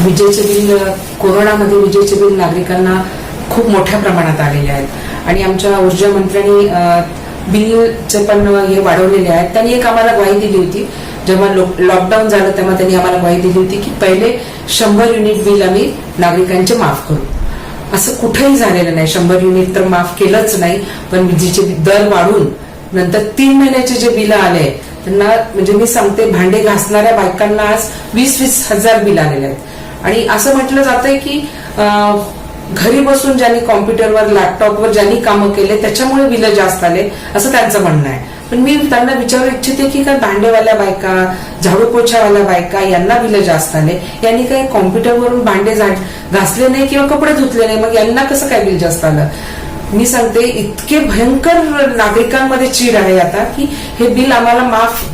विजेचे बिल, कोरोनामध्ये विजेचे बिल नागरिकांना खूप मोठ्या प्रमाणात आलेले आहेत आणि आमच्या ऊर्जा मंत्र्यांनी बिलचे पण हे वाढवलेले आहेत. त्यांनी एक आम्हाला ग्वाही दिली होती, जेव्हा लॉकडाऊन झालं तेव्हा त्यांनी आम्हाला ग्वाही दिली होती की पहिले 100 युनिट बिल आम्ही नागरिकांचे माफ करू. असं कुठेही झालेलं नाही. 100 युनिट तर माफ केलंच नाही, पण विजेचे दर वाढून नंतर 3 महिन्याचे जे बिल आले त्यांना, म्हणजे मी सांगते, भांडे घासणाऱ्या बायकांना आज 20-20 हजार बिल आलेले आहेत. आणि असं म्हटलं जातंय की घरी बसून ज्यांनी कॉम्प्युटरवर, लॅपटॉपवर ज्यांनी कामं केले त्याच्यामुळे बिल जास्त आले असं त्यांचं म्हणणं आहे. पण मी त्यांना विचारू इच्छिते की काय भांडेवाल्या बायका, झाडू पोछावाल्या बायका यांना बिल जास्त आले, यांनी काही कॉम्प्युटरवरून भांडे घासले नाही किंवा कपडे धुतले नाही, मग यांना कसं काय बिल जास्त आलं? मी सांगते, इतके भयंकर नागरिकांमध्ये चीड आहे आता की हे बिल आम्हाला माफ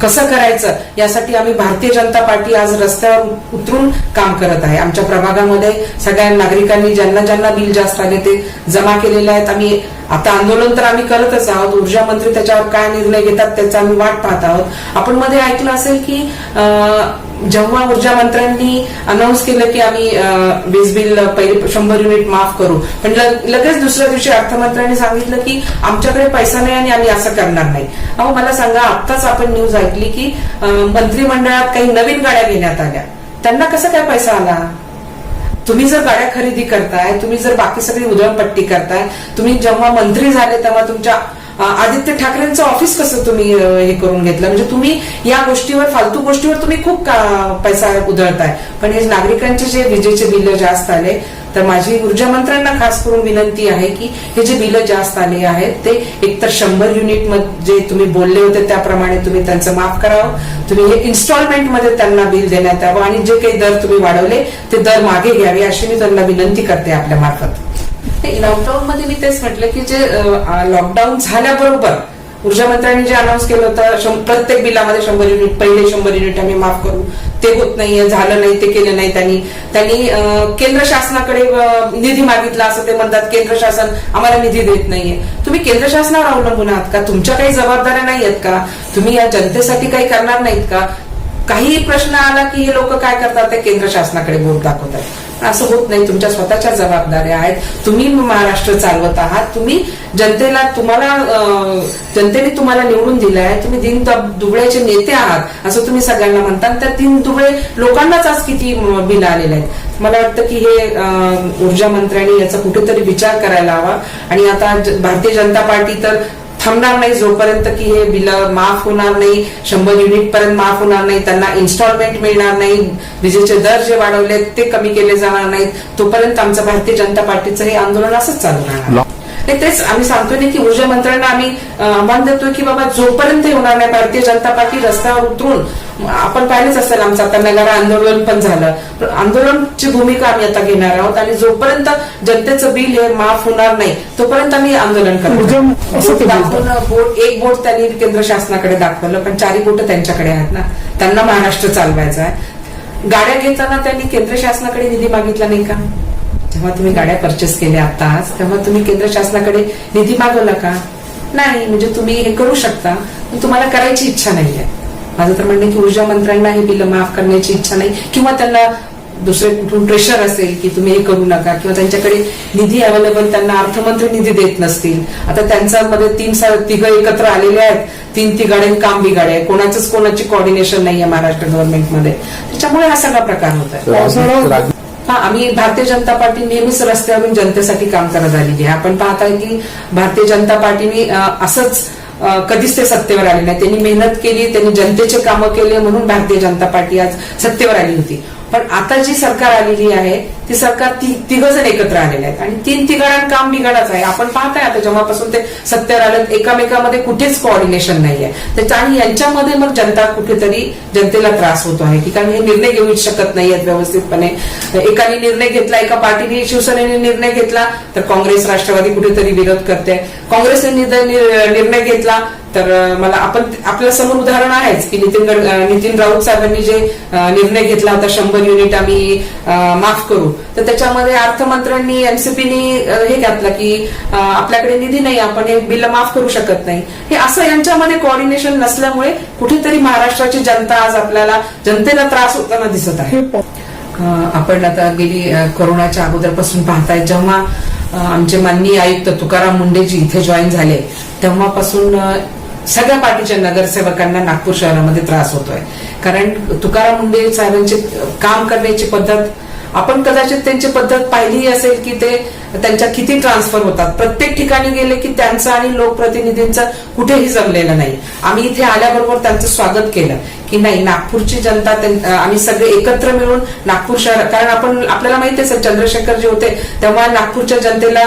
कसं करायचं यासाठी आम्ही भारतीय जनता पार्टी आज रस्त्यावर उतरून काम करत आहे. आमच्या प्रभागामध्ये सगळ्या नागरिकांनी ज्यांना ज्यांना बिल जास्त आले ते जमा केलेले आहेत. आम्ही आता आंदोलन तर आम्ही करतच आहोत. ऊर्जा मंत्री त्याच्यावर काय निर्णय घेतात त्याचा आम्ही वाट पाहत आहोत. आपण मध्ये ऐकलं असेल की जेव्हा ऊर्जा मंत्र्यांनी अनाऊन्स केलं की आम्ही वीज बिल पहिले 100 युनिट माफ करू, पण लगेच दुसऱ्या दिवशी अर्थमंत्र्यांनी सांगितलं की आमच्याकडे पैसा नाही आणि आम्ही असं करणार नाही. अहो मला सांगा, आत्ताच आपण न्यूज ऐकली की मंत्रिमंडळात काही नवीन गाड्या घेण्यात आल्या, त्यांना कसं काय पैसा आला? तुम्ही जर गाड्या खरेदी करताय, तुम्ही जर बाकी सगळी उधळपट्टी करताय, तुम्ही जेव्हा मंत्री झाले तेव्हा तुमच्या आदित्य ठाकरेंचं ऑफिस कसं तुम्ही हे करून घेतलं? म्हणजे तुम्ही या गोष्टीवर, फालतू गोष्टीवर तुम्ही खूप पैसा उधळताय. पण हे नागरिकांचे जे विजेचे बिल जास्त आले, तर माझी ऊर्जा मंत्र्यांना खास करून विनंती आहे की हे जे बिल जास्त आले आहेत ते एकतर 100 युनिट मध्ये तुम्ही बोलले होते त्याप्रमाणे तुम्ही त्यांचं माफ करावं, तुम्ही हे इन्स्टॉलमेंट मध्ये त्यांना बिल देण्यात यावं आणि जे काही दर तुम्ही वाढवले ते दर मागे घ्यावे अशी मी त्यांना विनंती करते आपल्या मार्फत. लॉकडाऊन मध्ये मी तेच म्हटलं की जे लॉकडाऊन झाल्याबरोबर ऊर्जा मंत्र्यांनी जे अनाऊन्स केलं होतं प्रत्येक बिलामध्ये 100 युनिट, पहिले 100 युनिट आम्ही माफ करू, ते होत नाहीये, झालं नाही, ते केलं नाही. त्यांनी केंद्र शासनाकडे निधी मागितला असं ते म्हणतात. केंद्र शासन आम्हाला निधी देत नाहीये. तुम्ही केंद्र शासनावर अवलंबून आहात का? तुमच्या काही जबाबदाऱ्या नाही आहेत का? तुम्ही या जनतेसाठी काही करणार नाहीत का? काही प्रश्न आला की हे लोक काय करतात, ते केंद्र शासनाकडे बोट दाखवतात. असं होत नाही. तुमच्या स्वतःच्या जबाबदाऱ्या आहेत. तुम्ही महाराष्ट्र चालवत आहात. तुम्ही जनतेने तुम्हाला निवडून दिलं आहे. तुम्ही दीन दुबळ्याचे नेते आहात असं तुम्ही सगळ्यांना म्हणता. त्या दीन दुबळे लोकांनाच आज किती बिल आलेले आहेत. मला वाटतं की हे ऊर्जा मंत्र्यांनी याचा कुठेतरी विचार करायला हवा. आणि आता भारतीय जनता पार्टी तर थांबणार नाही जोपर्यंत की हे बिल माफ होणार नाही, 100 युनिट पर्यंत माफ होणार नाही, त्यांना इन्स्टॉलमेंट मिळणार नाही, विजेचे दर जे वाढवले ते कमी केले जाणार नाहीत, तोपर्यंत आमचं भारतीय जनता पार्टीचं हे आंदोलन असंच चालू राहणार. तेच आम्ही सांगतोय ना की ऊर्जा मंत्र्यांना आम्ही आव्हान देतोय की बाबा जोपर्यंत हे होणार नाही, भारतीय जनता पार्टी रस्त्यावर उतरून, आपण पाहिलंच असेल आमचं आता नगर आंदोलन पण झालं, आंदोलनची भूमिका आम्ही आता घेणार आहोत. आणि जोपर्यंत जनतेचं बिल हे माफ होणार नाही तोपर्यंत आम्ही आंदोलन करतो. एक बोट त्यांनी केंद्र शासनाकडे दाखवलं, पण 4 बोट त्यांच्याकडे आहेत ना, त्यांना महाराष्ट्र चालवायचा आहे. गाड्या घेताना त्यांनी केंद्र शासनाकडे निधी मागितला नाही का? जेव्हा तुम्ही गाड्या परचेस केल्या आताच, तेव्हा तुम्ही केंद्र शासनाकडे निधी मागवला का? नाही. म्हणजे तुम्ही हे करू शकता, पण तुम्हाला करायची इच्छा नाहीये. माझं तर म्हणणं की ऊर्जा मंत्र्यांना हे बिल माफ करण्याची इच्छा नाही, किंवा त्यांना दुसरे कुठून प्रेशर असेल की तुम्ही हे करू नका, किंवा त्यांच्याकडे निधी अवेलेबल, त्यांना अर्थमंत्री निधी देत नसतील. आता त्यांच्यामध्ये 3 एकत्र आलेले आहेत, 3 तिघाडे काम बिघाडे, कोणाची कोऑर्डिनेशन नाहीये महाराष्ट्र गव्हर्नमेंटमध्ये. त्याच्यामुळे हा सगळा प्रकार होत आहे. आम्ही भारतीय जनता पार्टी नेहमीच रस्त्यावरून जनतेसाठी काम करत आलेली आहे. आपण पाहताय की भारतीय जनता पार्टीने असंच कधीच ते सत्तेवर आले नाही. त्यांनी मेहनत केली, त्यांनी जनतेचे कामं केले, म्हणून भारतीय जनता पार्टी आज सत्तेवर आली होती. पण आता जी सरकार आलेली आहे ती सरकार 3 जण एकत्र आलेले आहेत आणि 3 तिघांना काम बिघाडच आहे. आपण पाहताय आता जेव्हापासून ते सत्तेवर आले एकामेकामध्ये कुठेच कोऑर्डिनेशन नाहीये. आणि यांच्यामध्ये मग जनता कुठेतरी, जनतेला त्रास होतो आहे की कारण हे निर्णय घेऊ शकत नाहीयेत व्यवस्थितपणे. एकाने निर्णय घेतला, एका पार्टीने, शिवसेनेने निर्णय घेतला तर काँग्रेस, राष्ट्रवादी कुठेतरी विरोध करते. काँग्रेसने निर्णय घेतला तर आपल्या समोर उदाहरण आहेच की नितीन राऊत साहेबांनी जे निर्णय घेतला होता 100 युनिट आम्ही माफ करू, तर त्याच्यामध्ये अर्थमंत्र्यांनी, एमसीपीनी हे घातलं की आपल्याकडे निधी नाही, आपण हे बिल माफ करू शकत नाही. हे असं यांच्यामध्ये कोऑर्डिनेशन नसल्यामुळे कुठेतरी महाराष्ट्राची जनता आज आपल्याला, जनतेला त्रास होताना दिसत आहे. आपण आता गेली कोरोनाच्या अगोदरपासून पाहताय, जेव्हा आमचे माननीय आयुक्त तुकाराम मुंडेजी इथे जॉईन झाले तेव्हापासून सगळ्या पार्टीच्या नगरसेवकांना नागपूर शहरामध्ये त्रास होतोय. कारण तुकाराम मुंडे साहेबांचे काम करण्याची पद्धत, आपण कदाचित त्यांची पद्धत पाहिली असेल की ते त्यांच्या किती ट्रान्सफर होतात. प्रत्येक ठिकाणी गेले की त्यांचं आणि लोकप्रतिनिधींचं कुठेही जमलेलं नाही. आम्ही इथे आल्याबरोबर त्यांचं स्वागत केलं की नाही, नागपूरची जनता, आम्ही सगळे एकत्र मिळून नागपूर शहर, कारण आपल्याला माहिती आहे चंद्रशेखर जे होते तेव्हा नागपूरच्या जनतेला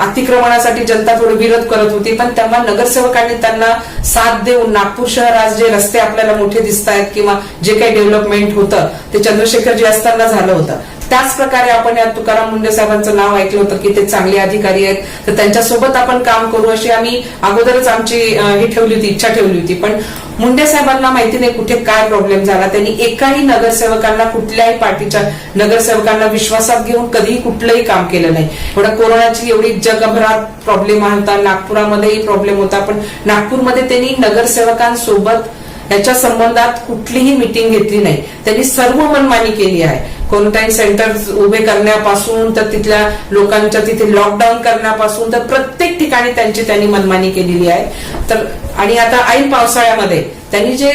अतिक्रमणासाठी जनता थोडी विरोध करत होती, पण तेव्हा नगरसेवकांनी त्यांना साथ देऊन नागपूर शहर आज जे रस्ते आपल्याला मोठे दिसत आहेत किंवा जे काही डेव्हलपमेंट होतं ते चंद्रशेखरजी असताना झालं होतं. त्याच प्रकारे आपण या तुकाराम मुंडे साहेबांचं नाव ऐकलं होतं की ते चांगले अधिकारी आहेत, तर त्यांच्यासोबत आपण काम करू अशी आम्ही अगोदरच आमची इच्छा ठेवली होती. पण मुंडे साहेबांना माहिती नाही कुठे काय प्रॉब्लेम झाला. त्यांनी एकाही नगरसेवकांना, कुठल्याही पार्टीच्या नगरसेवकांना विश्वासात घेऊन कधीही कुठलंही काम केलं नाही. एवढ्या कोरोनाची एवढी जगभरात प्रॉब्लेम होता, नागपुरामध्येही प्रॉब्लेम होता, पण नागपूरमध्ये त्यांनी नगरसेवकांसोबत याच्या संबंधात कुठलीही मिटिंग घेतली नाही. त्यांनी सर्व मनमानी केली आहे. क्वारंटाईन सेंटर उभे करण्यापासून तर तिथल्या लोकांच्या तिथे लॉकडाऊन करण्यापासून तर प्रत्येक ठिकाणी त्यांनी मनमानी केलेली आहे. तर आणि आता ऐन पावसाळ्यामध्ये त्यांनी जे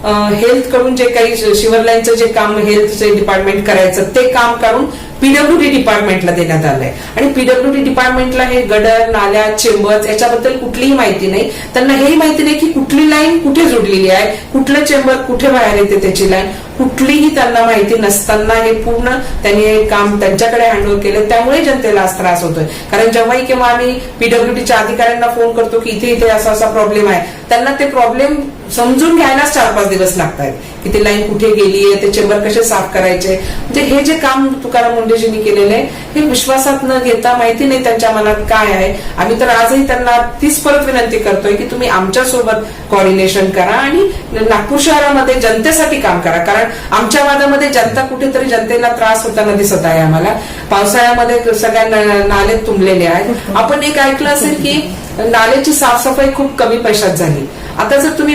हेल्थ कडून जे काही शिवरलाईनचं जे काम हेल्थचे डिपार्टमेंट करायचं ते काम करून पीडब्ल्यूडी डिपार्टमेंटला देण्यात आलंय. आणि पीडब्ल्यूडी डिपार्टमेंटला हे गडर, नाल्या, चेंबर्स याच्याबद्दल कुठलीही माहिती नाही. त्यांना हेही माहिती नाही की कुठली लाईन कुठे जोडलेली आहे, कुठलं चेंबर कुठे बाहेर येते त्याची लाईन, कुठलीही त्यांना माहिती नसताना हे पूर्ण त्यांनी हे काम त्यांच्याकडे हँडओव्हर केलं. त्यामुळे जनतेला आज त्रास होतोय. कारण जेव्हाही केव्हा आम्ही पीडब्ल्यूडीच्या अधिकाऱ्यांना फोन करतो की इथे असा प्रॉब्लेम आहे, त्यांना ते प्रॉब्लेम समजून घ्यायलाच 4-5 दिवस लागतात की ते लाईन कुठे गेली आहे, ते चेंबर कसे साफ करायचे. म्हणजे हे जे काम तुकाराम मुंडेजींनी केलेलं आहे हे विश्वासात न घेता, माहिती नाही त्यांच्या मनात काय आहे. आम्ही तर आजही त्यांना तीच परत विनंती करतोय की तुम्ही आमच्यासोबत कोऑर्डिनेशन करा आणि नागपूर शहरामध्ये जनतेसाठी काम करा. कारण आमच्या वादामध्ये जनता कुठेतरी जनतेला त्रास होताना दिसत आहे आम्हाला. पावसाळ्यामध्ये सगळ्या नाले तुंबलेले आहेत. आपण एक ऐकलं असेल की नाल्याची साफसफाई खूप कमी पैशात झाली. आता जर तुम्ही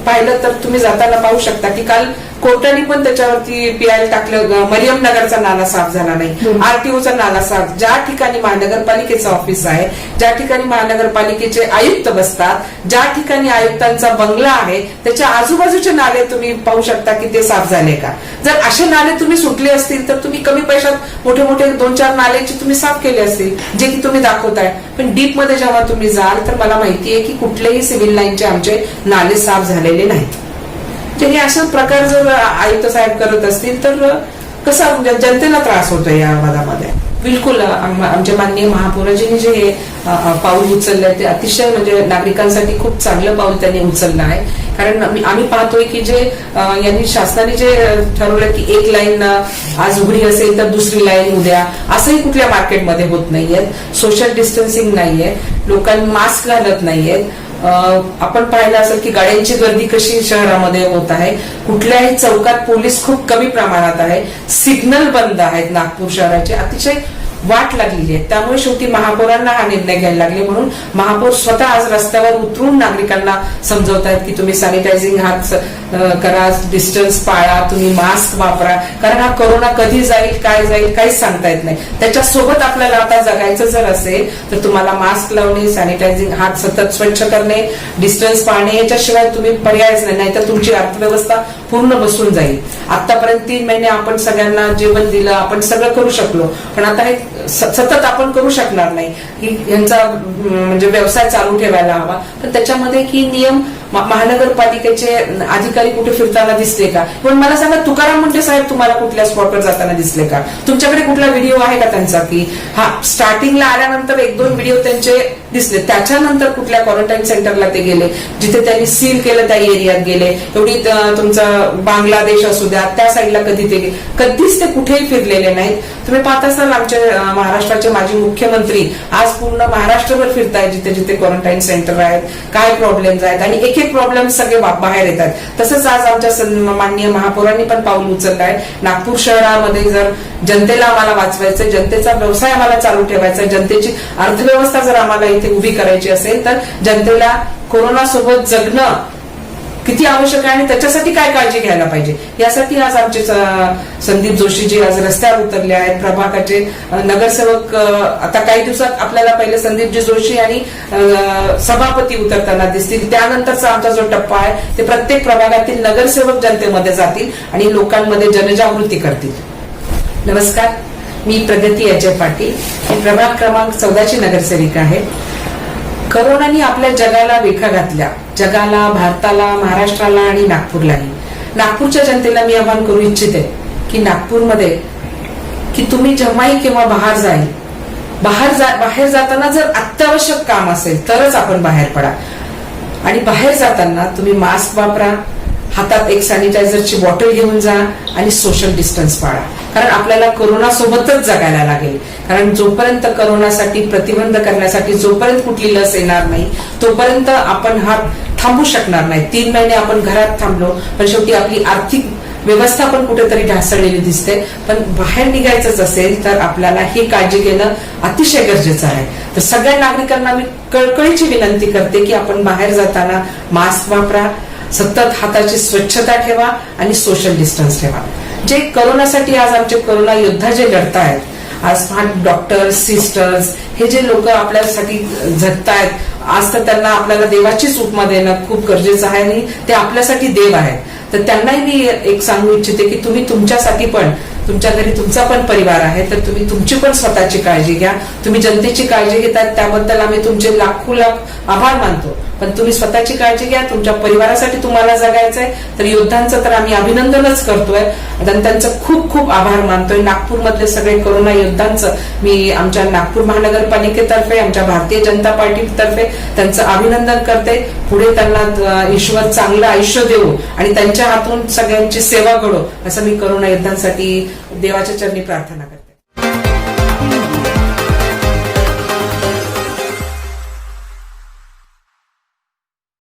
पाहिलं तर तुम्ही जाताना पाहू शकता की काल कोर्टाने पण त्याच्यावरती पीआय टाकलं. मरियम नगरचा नाला साफ झाला नाही, आरटीओचा नाला साफ. ज्या ठिकाणी महानगरपालिकेचं ऑफिस आहे, ज्या ठिकाणी महानगरपालिकेचे आयुक्त बसतात, ज्या ठिकाणी आयुक्तांचा बंगला आहे त्याच्या आजूबाजूचे नाले तुम्ही पाहू शकता की ते साफ झाले का. जर असे नाले तुम्ही सुटले असतील तर तुम्ही कमी पैशात मोठे मोठे 2-4 नाल्याचे तुम्ही साफ केले असतील, जे की तुम्ही दाखवताय. पण डीप मध्ये जेव्हा तुम्ही जाल तर मला माहितीये की कुठलेही सिव्हिल लाईनचे आमचे नाले साफ झालेले नाहीत. हे अशा प्रकार जर आयुक्त साहेब करत असतील तर कसा जनतेला त्रास होतोय या वादामध्ये. बिलकुल आमच्या माननीय महापौराजींनी जे हे पाऊल उचललंय ते अतिशय म्हणजे नागरिकांसाठी खूप चांगलं पाऊल त्यांनी उचललं आहे. कारण आम्ही पाहतोय की जे यांनी शासनाने जे ठरवलं की एक लाईन आज उघडी असेल तर दुसरी लाईन उद्या, असंही कुठल्या मार्केटमध्ये होत नाहीये. सोशल डिस्टन्सिंग नाहीये, लोकांनी मास्क घालत नाहीयेत. आपण पाहिलं असेल की गाड्यांची गर्दी कशी शहरामध्ये होत आहे. कुठल्याही चौकात पोलीस खूप कमी प्रमाणात आहे. सिग्नल बंद आहेत नागपूर शहराचे. अतिशय वाट लागलेली आहे. त्यामुळे शेवटी महापौरांना हा निर्णय घ्यायला लागले. म्हणून महापौर स्वतः आज रस्त्यावर उतरून नागरिकांना समजवतायत की तुम्ही सॅनिटायझिंग हात करा, डिस्टन्स पाळा, तुम्ही मास्क वापरा. कारण हा कोरोना कधी जाईल, काय जाईल, काहीच सांगता येत नाही. त्याच्यासोबत आपल्याला आता जगायचं जर असेल तर तुम्हाला मास्क लावणे, सॅनिटायझिंग, हात सतत स्वच्छ करणे, डिस्टन्स पाळणे याच्याशिवाय तुम्ही पर्यायच नाही. तर तुमची अर्थव्यवस्था पूर्ण बसून जाईल. आतापर्यंत 3 महिने आपण सगळ्यांना जेवण दिलं, आपण सगळं करू शकलो, पण आता हे सतत आपण करू शकणार नाही. की यांचा म्हणजे व्यवसाय चालू ठेवायला हवा. पण त्याच्यामध्ये की नियम महानगरपालिकेचे अधिकारी कुठे फिरताना दिसले का? पण मला सांगा, तुकाराम मुंडे साहेब तुम्हाला कुठल्या स्पॉटवर जाताना दिसले का? तुमच्याकडे कुठला व्हिडिओ आहे का त्यांचा की हा स्टार्टिंगला आल्यानंतर 1-2 व्हिडिओ त्यांचे दिसले, त्याच्यानंतर कुठल्या क्वारंटाईन सेंटरला ते गेले, जिथे त्यांनी सील केलं त्या एरियात गेले? एवढी तुमचा बांगलादेश असू द्या त्या साईडला कधीच ते कुठेही फिरलेले नाहीत. तुम्ही पाहत असाल आमचे महाराष्ट्राचे माजी मुख्यमंत्री आज पूर्ण महाराष्ट्रभर फिरतायत, जिथे जिथे क्वारंटाईन सेंटर आहेत, काय प्रॉब्लेम्स आहेत, आणि एक प्रॉब्लेम सगळे बाहेर येतात. तसंच आज आमच्या माननीय महापौरांनी पण पाऊल उचललं आहे. नागपूर शहरामध्ये जर जनतेला आम्हाला वाचवायचं, जनतेचा व्यवसाय आम्हाला चालू ठेवायचा, जनतेची अर्थव्यवस्था जर आम्हाला इथे उभी करायची असेल तर जनतेला कोरोना सोबत जगणं किती आवश्यक आहे आणि त्याच्यासाठी काय काळजी घ्यायला पाहिजे, यासाठी आज आमचे संदीप जोशीजी आज रस्त्यावर उतरले आहेत. प्रभागाचे नगरसेवक आता काही दिवसात आपल्याला पहिले संदीपजी जोशी आणि सभापती उतरताना दिसतील. त्यानंतरचा आमचा जो टप्पा आहे ते प्रत्येक प्रभागातील नगरसेवक जनतेमध्ये जातील आणि लोकांमध्ये जनजागृती करतील. नमस्कार, मी प्रगती अजय पाटील, मी प्रभाग क्रमांक 14 ची नगरसेविका आहे. कोरोनाने आपल्या जगाला वेखा घातल्या, जगाला, भारताला, महाराष्ट्राला आणि नागपूरलाही. नागपूरच्या जनतेला मी आवाहन करू इच्छिते की नागपूरमध्ये की तुम्ही जेव्हाही किंवा बाहेर जाताना जर अत्यावश्यक काम असेल तरच आपण बाहेर पडा आणि बाहेर जाताना तुम्ही मास्क वापरा, हातात एक सॅनिटायझरची बॉटल घेऊन जा आणि सोशल डिस्टन्स पाळा. कारण आपल्याला कोरोना सोबतच जगायला लागेल. कारण जोपर्यंत कोरोनासाठी प्रतिबंध करण्यासाठी जोपर्यंत कुठली लस येणार नाही तोपर्यंत आपण हा थांबू शकणार नाही. 3 महिने आपण घरात थांबलो पण शेवटी आपली आर्थिक व्यवस्था पण कुठेतरी ढासळलेली दिसते. पण बाहेर निघायचंच असेल तर आपल्याला ही काळजी घेणं अतिशय गरजेचं आहे. तर सगळ्या नागरिकांना मी कळकळीची विनंती करते की आपण बाहेर जाताना मास्क वापरा, सतत हाताची स्वच्छता ठेवा आणि सोशल डिस्टन्स ठेवा. जे कोरोनासाठी आज आमचे कोरोना योद्धा जे लढतायत, आज डॉक्टर्स, सिस्टर्स, हे जे लोक आपल्यासाठी झटतायत, आज तर त्यांना आपल्याला देवाचीच उपमा देणं खूप गरजेचं आहे आणि ते आपल्यासाठी देव आहेत. तर त्यांनाही मी एक सांगू इच्छिते की तुम्ही तुमच्यासाठी पण, तुमच्या घरी तुमचा पण परिवार आहे तर तुम्ही तुमची पण स्वतःची काळजी घ्या. तुम्ही जनतेची काळजी घेतात त्याबद्दल आम्ही तुमचे लाखो आभार मानतो. पण तुम्ही स्वतःची काळजी घ्या, तुमच्या परिवारासाठी तुम्हाला जगायचंय. तर योद्धांचं तर आम्ही अभिनंदनच करतोय आणि त्यांचं खूप खूप आभार मानतोय. नागपूरमधले सगळे कोरोना योद्धांचं मी आमच्या नागपूर महानगरपालिकेतर्फे, आमच्या भारतीय जनता पार्टीतर्फे त्यांचं अभिनंदन करते. पुढे त्यांना ईश्वर चांगलं आयुष्य देऊ आणि त्यांच्या हातून सगळ्यांची सेवा घडो असं मी कोरोना योद्धांसाठी देवाच्या चरणी प्रार्थना करते.